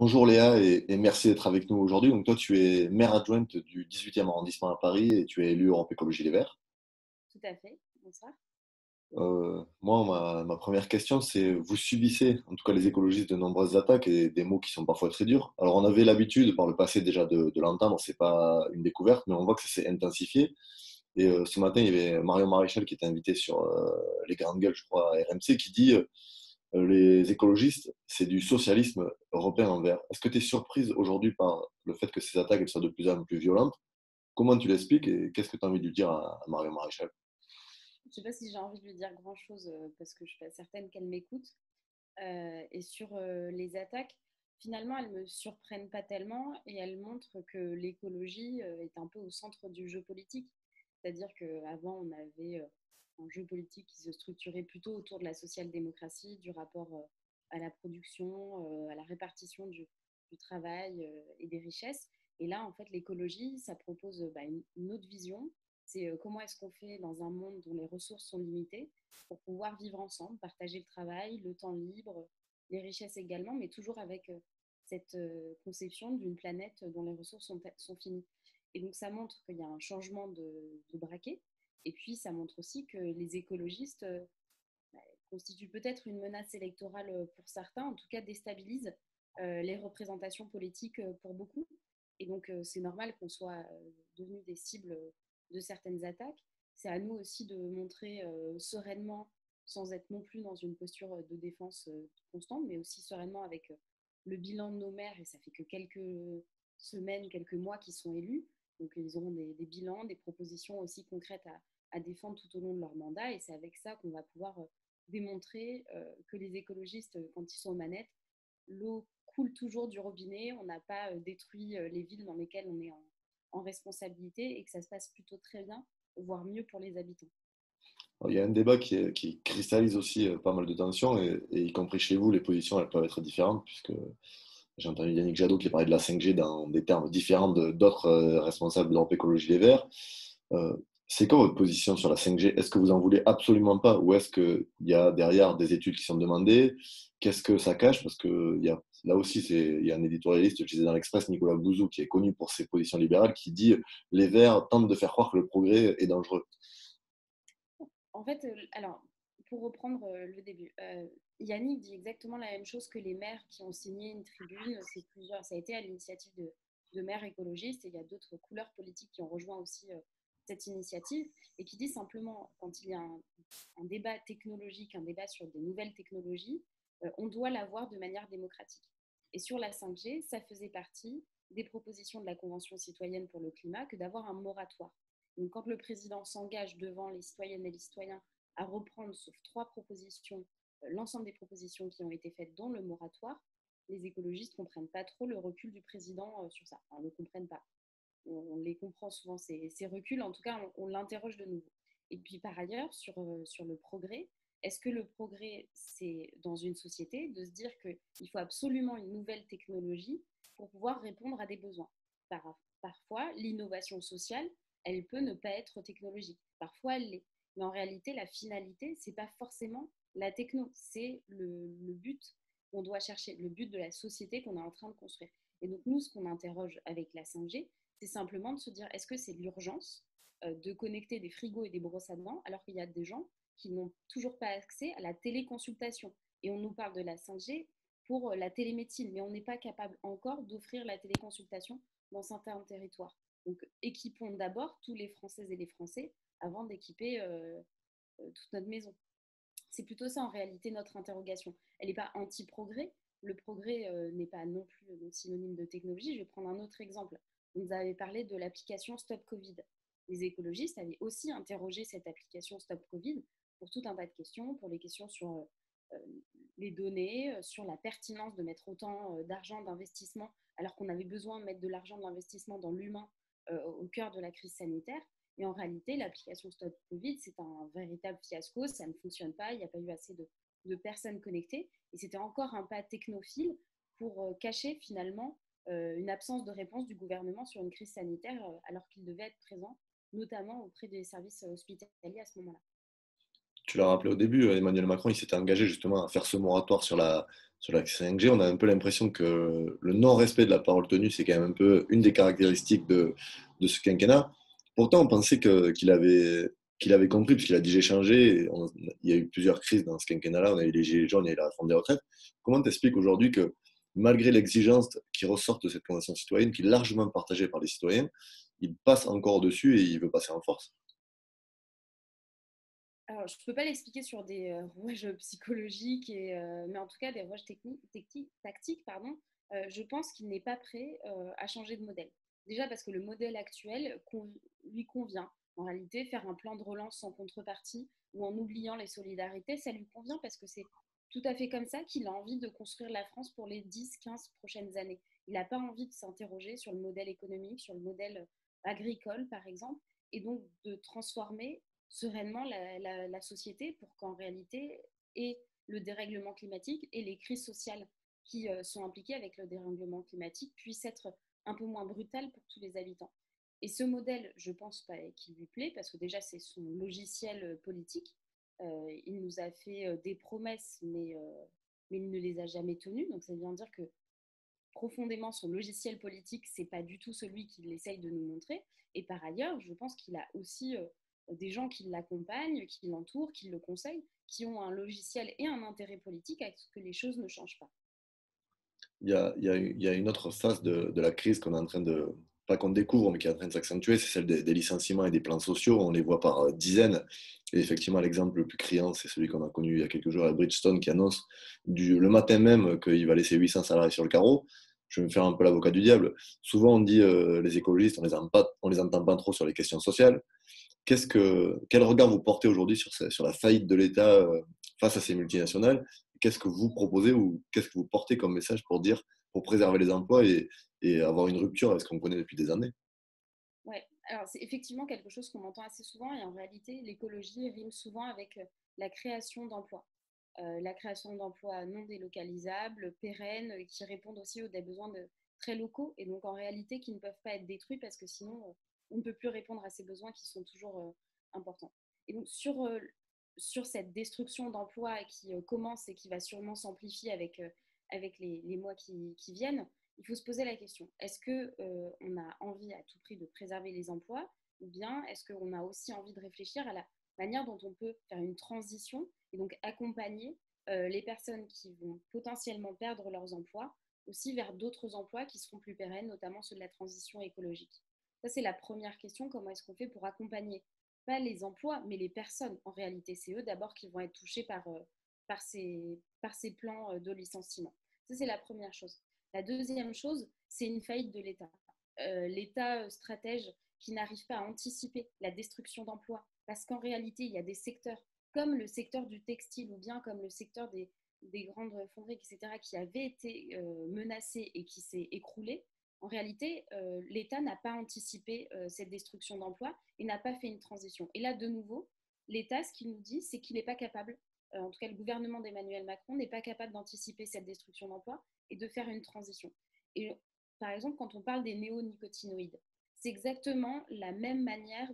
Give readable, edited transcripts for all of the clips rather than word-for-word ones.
Bonjour Léa et merci d'être avec nous aujourd'hui. Donc toi, tu es maire adjointe du 18e arrondissement à Paris et tu es élue Europe Écologie Les Verts. Tout à fait. Bonsoir. Moi, ma première question, c'est vous subissez, en tout cas les écologistes, de nombreuses attaques et des mots qui sont parfois très durs. Alors on avait l'habitude par le passé déjà de l'entendre, c'est pas une découverte, mais on voit que ça s'est intensifié. Et ce matin, il y avait Marion Maréchal qui était invité sur Les Grandes Gueules, je crois, à RMC, qui dit les écologistes, c'est du socialisme européen en vert. Est-ce que tu es surprise aujourd'hui par le fait que ces attaques elles soient de plus en plus violentes? Comment tu l'expliques et qu'est-ce que tu as envie de lui dire à Marion Maréchal? Je ne sais pas si j'ai envie de lui dire grand-chose parce que je ne suis pas certaine qu'elle m'écoute. Et sur les attaques, finalement, elles ne me surprennent pas tellement et elles montrent que l'écologie est un peu au centre du jeu politique. C'est-à-dire qu'avant, on avait un jeu politique qui se structurait plutôt autour de la social-démocratie, du rapport à la production, à la répartition du travail et des richesses. Et là, en fait, l'écologie, ça propose une autre vision. C'est comment est-ce qu'on fait dans un monde dont les ressources sont limitées pour pouvoir vivre ensemble, partager le travail, le temps libre, les richesses également, mais toujours avec cette conception d'une planète dont les ressources sont finies. Et donc ça montre qu'il y a un changement de braquet, et puis ça montre aussi que les écologistes constituent peut-être une menace électorale pour certains, en tout cas déstabilisent les représentations politiques pour beaucoup. Et donc c'est normal qu'on soit devenu des cibles de certaines attaques. C'est à nous aussi de montrer sereinement, sans être non plus dans une posture de défense constante, mais aussi sereinement avec le bilan de nos maires, et ça fait que quelques semaines, quelques mois qu'ils sont élus. Donc ils auront des bilans, des propositions aussi concrètes à défendre tout au long de leur mandat, et c'est avec ça qu'on va pouvoir démontrer que les écologistes, quand ils sont aux manettes, l'eau coule toujours du robinet, on n'a pas détruit les villes dans lesquelles on est en responsabilité et que ça se passe plutôt très bien, voire mieux pour les habitants. Alors, il y a un débat qui cristallise aussi pas mal de tensions et y compris chez vous, les positions elles peuvent être différentes puisque j'ai entendu Yannick Jadot qui parlait de la 5G dans des termes différents d'autres responsables de l'Europe Écologie Les Verts. Euh, c'est quoi votre position sur la 5G? Est-ce que vous en voulez absolument pas ou est-ce qu'il y a derrière des études qui sont demandées? Qu'est-ce que ça cache? Parce que là aussi, il y a un éditorialiste, je disais dans l'Express, Nicolas Bouzou, qui est connu pour ses positions libérales, qui dit les Verts tentent de faire croire que le progrès est dangereux. En fait, alors, pour reprendre le début, Yannick dit exactement la même chose que les maires qui ont signé une tribune. Ça a été à l'initiative de maires écologistes, et il y a d'autres couleurs politiques qui ont rejoint aussi cette initiative, et qui dit simplement, quand il y a un débat technologique, un débat sur des nouvelles technologies, on doit l'avoir de manière démocratique. Et sur la 5G, ça faisait partie des propositions de la Convention citoyenne pour le climat que d'avoir un moratoire. Donc, quand le président s'engage devant les citoyennes et les citoyens à reprendre, sauf trois propositions, l'ensemble des propositions qui ont été faites, dont le moratoire, les écologistes ne comprennent pas trop le recul du président sur ça. Enfin, ne comprennent pas. On les comprend souvent, ces reculs. En tout cas, on l'interroge de nouveau. Et puis, par ailleurs, sur le progrès, est-ce que le progrès, c'est dans une société de se dire qu'il faut absolument une nouvelle technologie pour pouvoir répondre à des besoins? Parfois, l'innovation sociale, elle peut ne pas être technologique. Parfois, elle l'est. Mais en réalité, la finalité, c'est pas forcément la techno, c'est le but qu'on doit chercher, le but de la société qu'on est en train de construire. Et donc, nous, ce qu'on interroge avec la 5G, c'est simplement de se dire, est-ce que c'est l'urgence de connecter des frigos et des brosses à dents alors qu'il y a des gens qui n'ont toujours pas accès à la téléconsultation? Et on nous parle de la 5G pour la télémédecine, mais on n'est pas capable encore d'offrir la téléconsultation dans certains territoires. Donc, équipons d'abord tous les Françaises et les Français avant d'équiper toute notre maison. C'est plutôt ça en réalité notre interrogation. Elle n'est pas anti-progrès. Le progrès n'est pas non plus synonyme de technologie. Je vais prendre un autre exemple. Vous avez parlé de l'application Stop Covid. Les écologistes avaient aussi interrogé cette application Stop Covid pour tout un tas de questions, pour les questions sur euh, les données, sur la pertinence de mettre autant d'argent d'investissement alors qu'on avait besoin de mettre de l'argent d'investissement dans l'humain au cœur de la crise sanitaire. Et en réalité, l'application Stop Covid, c'est un véritable fiasco. Ça ne fonctionne pas. Il n'y a pas eu assez de personnes connectées. Et c'était encore un pas technophile pour cacher finalement une absence de réponse du gouvernement sur une crise sanitaire alors qu'il devait être présent, notamment auprès des services hospitaliers à ce moment-là. Tu l'as rappelé au début, Emmanuel Macron, il s'était engagé justement à faire ce moratoire sur la 5G. On a un peu l'impression que le non-respect de la parole tenue, c'est quand même un peu une des caractéristiques de ce quinquennat. Pourtant, on pensait qu'il avait compris, puisqu'il a dit j'ai changé. Il y a eu plusieurs crises dans ce quinquennat-là. On a eu les gilets jaunes et la réforme des retraites. Comment t'expliques aujourd'hui que, malgré l'exigence qui ressort de cette convention citoyenne, qui est largement partagée par les citoyens, il passe encore dessus et il veut passer en force? Alors, je ne peux pas l'expliquer sur des rouages psychologiques, mais en tout cas des rouages tactiques, pardon. Je pense qu'il n'est pas prêt à changer de modèle. Déjà parce que le modèle actuel lui convient. En réalité, faire un plan de relance sans contrepartie ou en oubliant les solidarités, ça lui convient parce que c'est tout à fait comme ça qu'il a envie de construire la France pour les 10, 15 prochaines années. Il n'a pas envie de s'interroger sur le modèle économique, sur le modèle agricole, par exemple, et donc de transformer sereinement la société pour qu'en réalité, et le dérèglement climatique et les crises sociales qui sont impliquées avec le dérèglement climatique puissent être un peu moins brutales pour tous les habitants. Et ce modèle, je pense pas qu'il lui plaît, parce que déjà, c'est son logiciel politique. Il nous a fait des promesses, mais il ne les a jamais tenues. Donc, ça veut dire que profondément, son logiciel politique, c'est pas du tout celui qu'il essaye de nous montrer. Et par ailleurs, je pense qu'il a aussi des gens qui l'accompagnent, qui l'entourent, qui le conseillent, qui ont un logiciel et un intérêt politique à ce que les choses ne changent pas. Il y a une autre phase de la crise qu'on est en train de, pas qu'on découvre, mais qui est en train de s'accentuer, c'est celle des licenciements et des plans sociaux. On les voit par dizaines. Et effectivement, l'exemple le plus criant, c'est celui qu'on a connu il y a quelques jours à Bridgestone, qui annonce le matin même qu'il va laisser 800 salariés sur le carreau. Je vais me faire un peu l'avocat du diable. Souvent, on dit les écologistes, on les entend pas trop sur les questions sociales. Quel regard vous portez aujourd'hui sur la faillite de l'État face à ces multinationales? Qu'est-ce que vous proposez ou qu'est-ce que vous portez comme message pour dire, pour préserver les emplois et avoir une rupture avec ce qu'on connaît depuis des années? Ouais, alors c'est effectivement quelque chose qu'on entend assez souvent et en réalité, l'écologie rime souvent avec la création d'emplois. La création d'emplois non délocalisables, pérennes, qui répondent aussi aux des besoins très locaux et donc en réalité qui ne peuvent pas être détruits parce que sinon on ne peut plus répondre à ces besoins qui sont toujours importants. Et donc sur cette destruction d'emplois qui commence et qui va sûrement s'amplifier avec les mois qui viennent, il faut se poser la question, est-ce qu'on a envie à tout prix de préserver les emplois ou bien est-ce qu'on a aussi envie de réfléchir à la manière dont on peut faire une transition et donc accompagner les personnes qui vont potentiellement perdre leurs emplois aussi vers d'autres emplois qui seront plus pérennes, notamment ceux de la transition écologique. Ça, c'est la première question, comment est-ce qu'on fait pour accompagner pas les emplois, mais les personnes en réalité. C'est eux d'abord qui vont être touchés par ces plans de licenciement. Ça, c'est la première chose. La deuxième chose, c'est une faillite de l'État. L'État stratège qui n'arrive pas à anticiper la destruction d'emplois, parce qu'en réalité, il y a des secteurs comme le secteur du textile ou bien comme le secteur des grandes fonderies, etc., qui avaient été menacés et qui s'est écroulé. En réalité, l'État n'a pas anticipé cette destruction d'emplois et n'a pas fait une transition. Et là, de nouveau, l'État, ce qu'il nous dit, c'est qu'il n'est pas capable, en tout cas le gouvernement d'Emmanuel Macron n'est pas capable d'anticiper cette destruction d'emplois et de faire une transition. Et par exemple, quand on parle des néonicotinoïdes, c'est exactement la même manière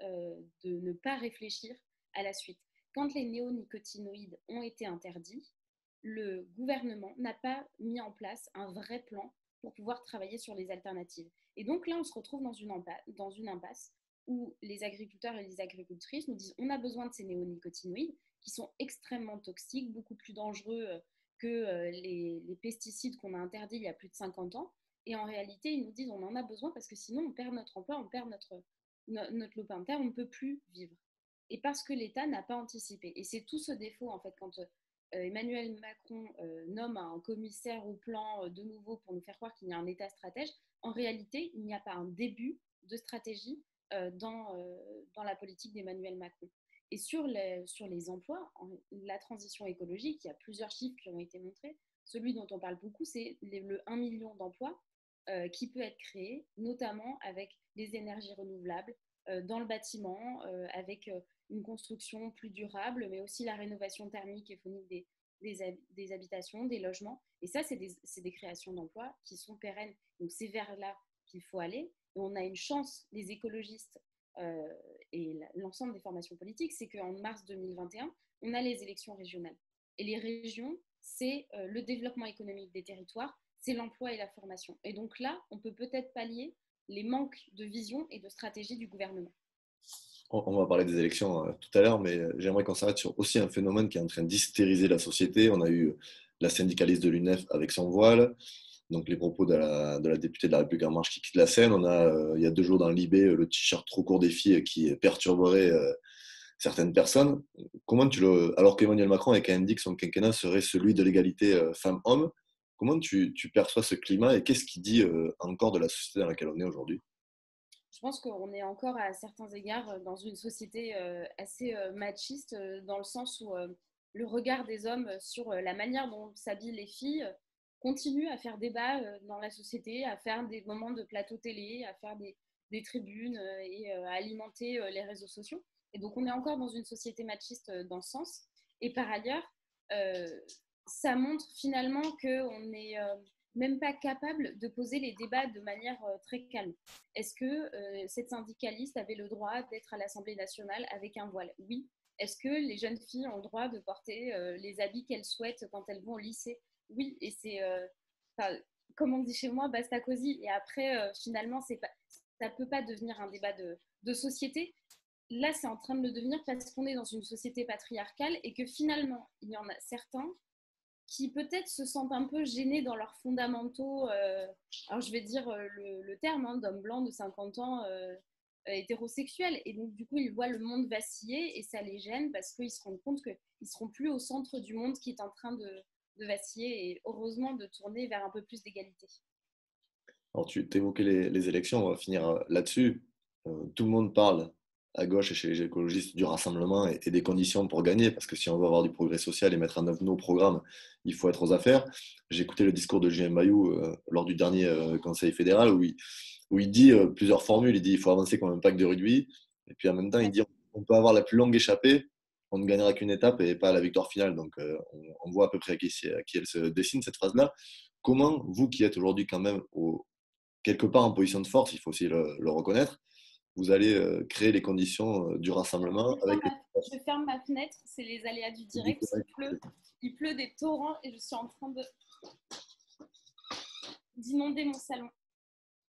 de ne pas réfléchir à la suite. Quand les néonicotinoïdes ont été interdits, le gouvernement n'a pas mis en place un vrai plan pour pouvoir travailler sur les alternatives. Et donc là, on se retrouve dans une impasse où les agriculteurs et les agricultrices nous disent on a besoin de ces néonicotinoïdes qui sont extrêmement toxiques, beaucoup plus dangereux que les pesticides qu'on a interdits il y a plus de 50 ans. Et en réalité, ils nous disent on en a besoin parce que sinon on perd notre emploi, on perd notre lopin de terre, on ne peut plus vivre. Et parce que l'État n'a pas anticipé. Et c'est tout ce défaut, en fait, quand Emmanuel Macron nomme un commissaire au plan de nouveau pour nous faire croire qu'il y a un État stratège, en réalité, il n'y a pas un début de stratégie dans la politique d'Emmanuel Macron. Et sur les emplois, la transition écologique, il y a plusieurs chiffres qui ont été montrés. Celui dont on parle beaucoup, c'est le 1 million d'emplois qui peut être créé, notamment avec les énergies renouvelables, dans le bâtiment, avec une construction plus durable, mais aussi la rénovation thermique et phonique des habitations, des logements. Et ça, c'est des créations d'emplois qui sont pérennes. Donc c'est vers là qu'il faut aller. Et on a une chance, les écologistes, euh, et l'ensemble des formations politiques, c'est qu'en mars 2021, on a les élections régionales. Et les régions, c'est le développement économique des territoires, c'est l'emploi et la formation. Et donc là, on peut peut-être pallier les manques de vision et de stratégie du gouvernement. On va parler des élections tout à l'heure, mais j'aimerais qu'on s'arrête sur aussi un phénomène qui est en train d'hystériser la société. On a eu la syndicaliste de l'UNEF avec son voile, donc les propos de la députée de la République En Marche qui quitte la scène. On a, il y a 2 jours dans l'IB, le t-shirt trop court des filles qui perturberait certaines personnes. Alors qu'Emmanuel Macron a quand même dit que son quinquennat serait celui de l'égalité femmes-hommes, comment tu perçois ce climat et qu'est-ce qu'il dit encore de la société dans laquelle on est aujourd'hui? Je pense qu'on est encore à certains égards dans une société assez machiste, dans le sens où le regard des hommes sur la manière dont s'habillent les filles continue à faire débat dans la société, à faire des moments de plateau télé, à faire des tribunes et à alimenter les réseaux sociaux. Et donc on est encore dans une société machiste dans ce sens. Et par ailleurs, euh, ça montre finalement qu'on n'est même pas capable de poser les débats de manière très calme. Est-ce que cette syndicaliste avait le droit d'être à l'Assemblée nationale avec un voile? Oui. Est-ce que les jeunes filles ont le droit de porter les habits qu'elles souhaitent quand elles vont au lycée? Oui. Et c'est, comme on dit chez moi, basta cosy. Et après, finalement, ça ne peut pas devenir un débat de société. Là, c'est en train de le devenir parce qu'on est dans une société patriarcale et que finalement, il y en a certains qui peut-être se sentent un peu gênés dans leurs fondamentaux, alors je vais dire le terme, hein, d'homme blanc de 50 ans hétérosexuel. Et donc, du coup, ils voient le monde vaciller et ça les gêne parce qu'ils se rendent compte qu'ils ne seront plus au centre du monde qui est en train de vaciller et heureusement de tourner vers un peu plus d'égalité. Alors, tu évoquais les élections, on va finir là-dessus. Tout le monde parle à gauche et chez les écologistes du rassemblement et des conditions pour gagner, parce que si on veut avoir du progrès social et mettre en œuvre nos programmes, il faut être aux affaires. J'ai écouté le discours de Julien Bayou lors du dernier Conseil fédéral où il dit plusieurs formules. Il dit il faut avancer comme un pack de rugby, et puis en même temps, il Ouais. dit on peut avoir la plus longue échappée, on ne gagnera qu'une étape et pas la victoire finale. Donc, on voit à peu près à qui elle se dessine, cette phrase-là. Comment, vous qui êtes aujourd'hui quand même quelque part en position de force, il faut aussi le reconnaître, vous allez créer les conditions du rassemblement avec les... Je ferme ma fenêtre, c'est les aléas du direct, parce il pleut des torrents et je suis en train d'inonder mon salon.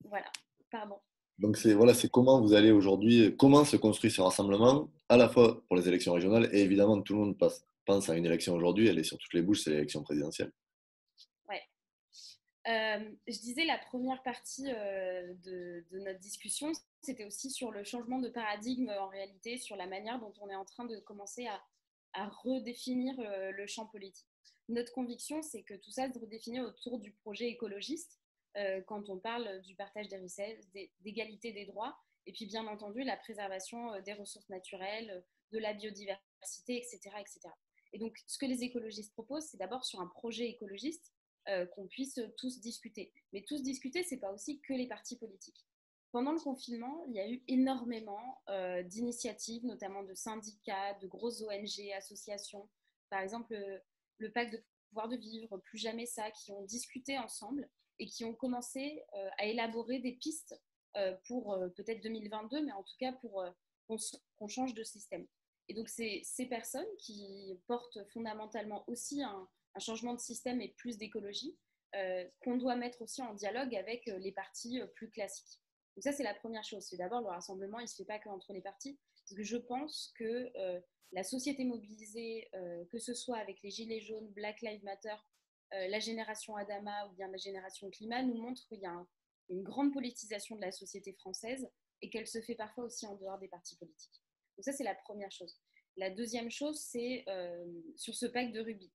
Voilà, pardon. Donc c'est voilà, c'est comment vous allez aujourd'hui, comment se construit ce rassemblement, à la fois pour les élections régionales et évidemment tout le monde pense à une élection aujourd'hui, elle est sur toutes les bouches, c'est l'élection présidentielle. Ouais. Je disais la première partie de notre discussion, c'était aussi sur le changement de paradigme en réalité, sur la manière dont on est en train de commencer à redéfinir le champ politique. Notre conviction, c'est que tout ça se redéfinit autour du projet écologiste, quand on parle du partage des richesses, d'égalité des droits, et puis bien entendu la préservation des ressources naturelles, de la biodiversité, etc., etc. Et donc, ce que les écologistes proposent, c'est d'abord sur un projet écologiste qu'on puisse tous discuter. Mais tous discuter, ce n'est pas aussi que les partis politiques. Pendant le confinement, il y a eu énormément d'initiatives, notamment de syndicats, de grosses ONG, associations. Par exemple, le pacte de pouvoir de vivre, Plus jamais ça, qui ont discuté ensemble et qui ont commencé à élaborer des pistes pour peut-être 2022, mais en tout cas pour qu'on change de système. Et donc, c'est ces personnes qui portent fondamentalement aussi un changement de système et plus d'écologie, qu'on doit mettre aussi en dialogue avec les partis plus classiques. Donc ça, c'est la première chose. C'est d'abord le rassemblement, il ne se fait pas qu'entre les partis, parce que je pense que la société mobilisée, que ce soit avec les Gilets jaunes, Black Lives Matter, la génération Adama ou bien la génération Climat, nous montre qu'il y a une grande politisation de la société française et qu'elle se fait parfois aussi en dehors des partis politiques. Donc ça, c'est la première chose. La deuxième chose, c'est sur ce pacte de rugby.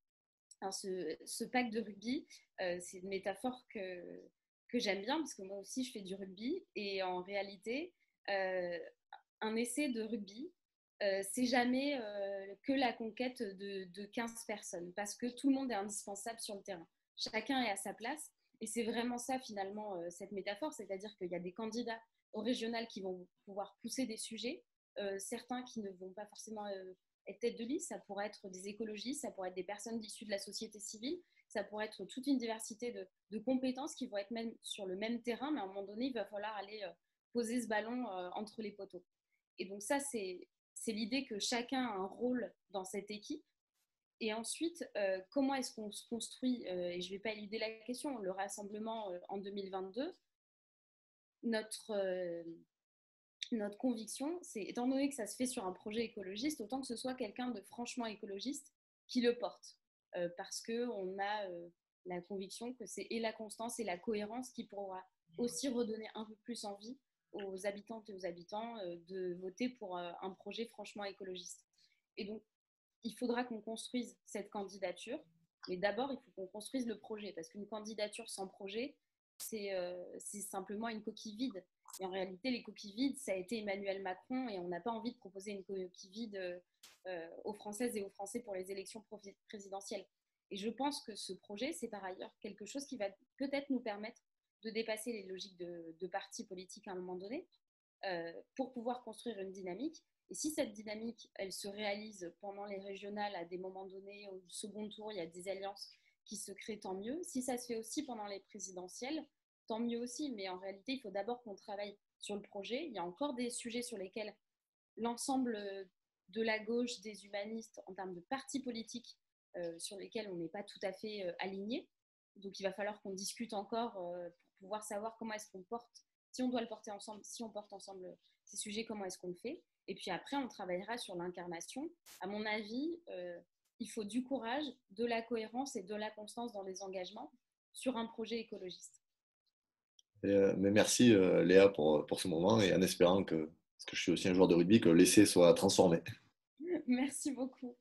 Alors, ce pacte de rugby, c'est une métaphore que j'aime bien parce que moi aussi je fais du rugby et en réalité, un essai de rugby, c'est jamais que la conquête de 15 personnes parce que tout le monde est indispensable sur le terrain. Chacun est à sa place et c'est vraiment ça finalement cette métaphore, c'est-à-dire qu'il y a des candidats au régional qui vont pouvoir pousser des sujets, certains qui ne vont pas forcément être tête de liste, ça pourrait être des écologistes, ça pourrait être des personnes issues de la société civile, ça pourrait être toute une diversité de compétences qui vont être même sur le même terrain, mais à un moment donné, il va falloir aller poser ce ballon entre les poteaux. Et donc ça, c'est l'idée que chacun a un rôle dans cette équipe. Et ensuite, comment est-ce qu'on se construit et je ne vais pas éluder la question, le rassemblement en 2022, notre, notre conviction, c'est, étant donné que ça se fait sur un projet écologiste, autant que ce soit quelqu'un de franchement écologiste qui le porte. Parce qu'on a la conviction que c'est et la constance et la cohérence qui pourra aussi redonner un peu plus envie aux habitantes et aux habitants de voter pour un projet franchement écologiste. Et donc, il faudra qu'on construise cette candidature, mais d'abord, il faut qu'on construise le projet, parce qu'une candidature sans projet, c'est simplement une coquille vide. Et en réalité, les coquilles vides, ça a été Emmanuel Macron, et on n'a pas envie de proposer une coquille vide aux Françaises et aux Français pour les élections présidentielles. Et je pense que ce projet, c'est par ailleurs quelque chose qui va peut-être nous permettre de dépasser les logiques de partis politiques à un moment donné, pour pouvoir construire une dynamique. Et si cette dynamique, elle se réalise pendant les régionales à des moments donnés, au second tour, il y a des alliances qui se créent, tant mieux. Si ça se fait aussi pendant les présidentielles, tant mieux aussi. Mais en réalité, il faut d'abord qu'on travaille sur le projet. Il y a encore des sujets sur lesquels l'ensemble de la gauche, des humanistes, en termes de partis politiques, sur lesquels on n'est pas tout à fait alignés. Donc il va falloir qu'on discute encore pour pouvoir savoir comment est-ce qu'on porte, si on doit le porter ensemble, si on porte ensemble ces sujets, comment est-ce qu'on le fait. Et puis après, on travaillera sur l'incarnation. À mon avis, il faut du courage, de la cohérence et de la constance dans les engagements sur un projet écologiste. Mais merci Léa pour ce moment et en espérant que, parce que je suis aussi un joueur de rugby, que l'essai soit transformé. Merci beaucoup.